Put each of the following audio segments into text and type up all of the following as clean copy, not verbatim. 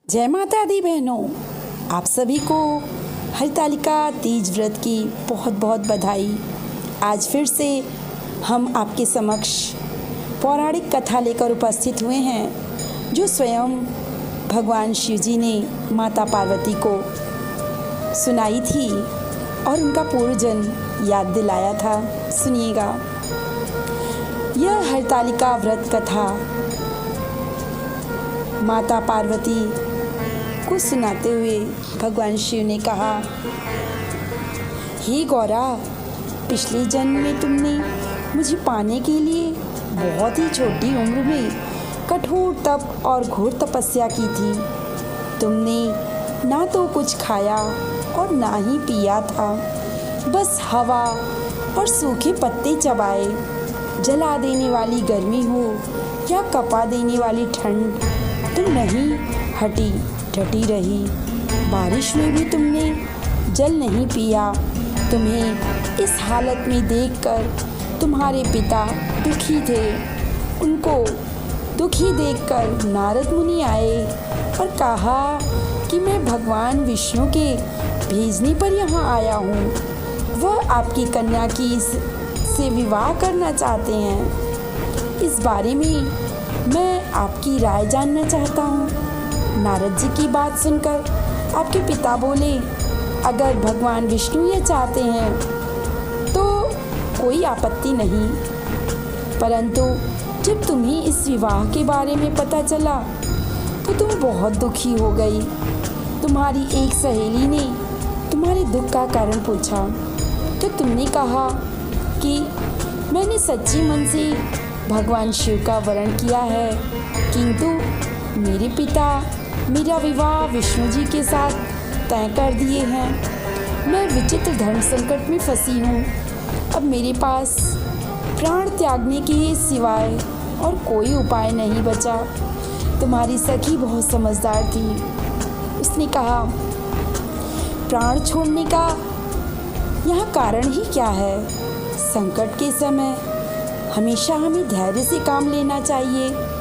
जय माता दी बहनों, आप सभी को हरतालिका तीज व्रत की बहुत बहुत बधाई। आज फिर से हम आपके समक्ष पौराणिक कथा लेकर उपस्थित हुए हैं जो स्वयं भगवान शिव जी ने माता पार्वती को सुनाई थी और उनका पूर्वजन्म याद दिलाया था। सुनिएगा, यह हरतालिका व्रत कथा माता पार्वती को सुनाते हुए भगवान शिव ने कहा, हे गौरा, पिछले जन्म में तुमने मुझे पाने के लिए बहुत ही छोटी उम्र में कठोर तप और घोर तपस्या की थी। तुमने ना तो कुछ खाया और ना ही पिया था, बस हवा और सूखे पत्ते चबाए। जला देने वाली गर्मी हो या कपा देने वाली ठंड, तुम नहीं हटी डटी रही। बारिश में भी तुमने जल नहीं पिया। तुम्हें इस हालत में देखकर तुम्हारे पिता दुखी थे। उनको दुखी देखकर नारद मुनि आए और कहा कि मैं भगवान विष्णु के भेजने पर यहाँ आया हूँ। वह आपकी कन्या की से विवाह करना चाहते हैं। इस बारे में मैं आपकी राय जानना चाहता हूँ। नारद जी की बात सुनकर आपके पिता बोले, अगर भगवान विष्णु ये चाहते हैं तो कोई आपत्ति नहीं, परंतु जब तुम्हें इस विवाह के बारे में पता चला तो तुम बहुत दुखी हो गई। तुम्हारी एक सहेली ने तुम्हारे दुख का कारण पूछा तो तुमने कहा कि मैंने सच्चे मन से भगवान शिव का वरण किया है, किंतु मेरे पिता मेरा विवाह विष्णु जी के साथ तय कर दिए हैं। मैं विचित्र धर्म संकट में फंसी हूँ। अब मेरे पास प्राण त्यागने के सिवाय और कोई उपाय नहीं बचा। तुम्हारी सखी बहुत समझदार थी। उसने कहा, प्राण छोड़ने का यहाँ कारण ही क्या है? संकट के समय हमेशा हमें धैर्य से काम लेना चाहिए।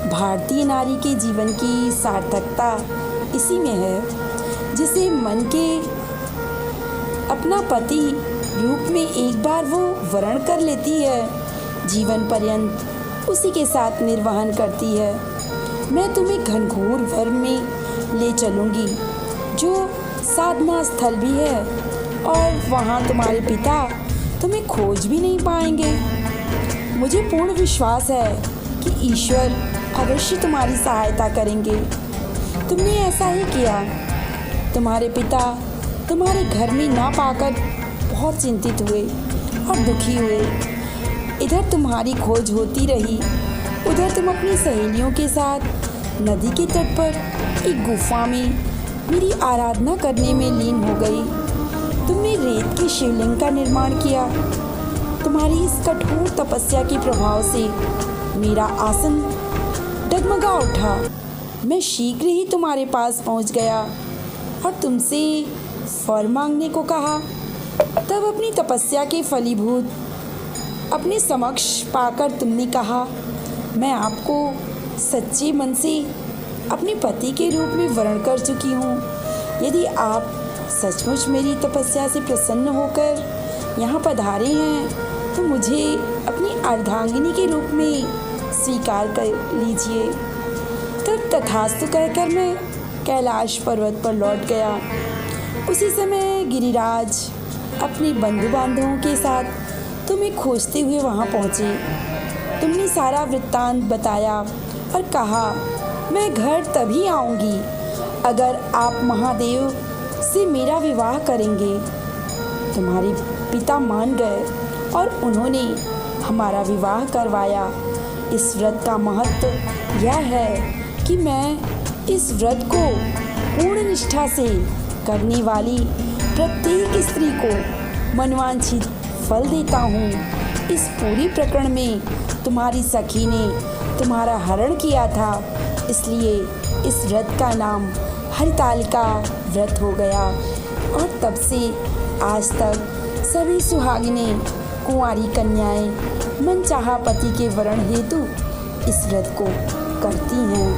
भारतीय नारी के जीवन की सार्थकता इसी में है, जिसे मन के अपना पति रूप में एक बार वो वरण कर लेती है, जीवन पर्यंत उसी के साथ निर्वहन करती है। मैं तुम्हें घनघोर वन में ले चलूँगी, जो साधना स्थल भी है, और वहाँ तुम्हारे पिता तुम्हें खोज भी नहीं पाएंगे। मुझे पूर्ण विश्वास है कि ईश्वर अवश्य तुम्हारी सहायता करेंगे। तुमने ऐसा ही किया। तुम्हारे पिता तुम्हारे घर में ना पाकर बहुत चिंतित हुए और दुखी हुए। इधर तुम्हारी खोज होती रही, उधर तुम अपनी सहेलियों के साथ नदी के तट पर एक गुफा में मेरी आराधना करने में लीन हो गई। तुमने रेत के शिवलिंग का निर्माण किया। तुम्हारी इस कठोर तपस्या के प्रभाव से मेरा आसन डगमगा उठा। मैं शीघ्र ही तुम्हारे पास पहुंच गया और तुमसे वर मांगने को कहा। तब अपनी तपस्या के फलीभूत अपने समक्ष पाकर तुमने कहा, मैं आपको सच्चे मन से अपने पति के रूप में वरण कर चुकी हूँ। यदि आप सचमुच मेरी तपस्या से प्रसन्न होकर यहाँ पधारे हैं तो मुझे अपनी अर्धांगिनी के रूप में स्वीकार कर लीजिए। तब तथास्तु कहकर मैं कैलाश पर्वत पर लौट गया। उसी समय गिरिराज अपने बंधु बांधवों के साथ तुम्हें खोजते हुए वहाँ पहुँचे। तुमने सारा वृत्तांत बताया और कहा, मैं घर तभी आऊँगी अगर आप महादेव से मेरा विवाह करेंगे। तुम्हारे पिता मान गए और उन्होंने हमारा विवाह करवाया। इस व्रत का महत्व यह है कि मैं इस व्रत को पूर्ण निष्ठा से करने वाली प्रत्येक स्त्री को मनवांछित फल देता हूँ। इस पूरी प्रकरण में तुम्हारी सखी ने तुम्हारा हरण किया था, इसलिए इस व्रत का नाम हरतालिका व्रत हो गया। और तब से आज तक सभी सुहागिनें कुंवारी कन्याएं मनचाहा पति के वरण हेतु इस व्रत को करती हैं।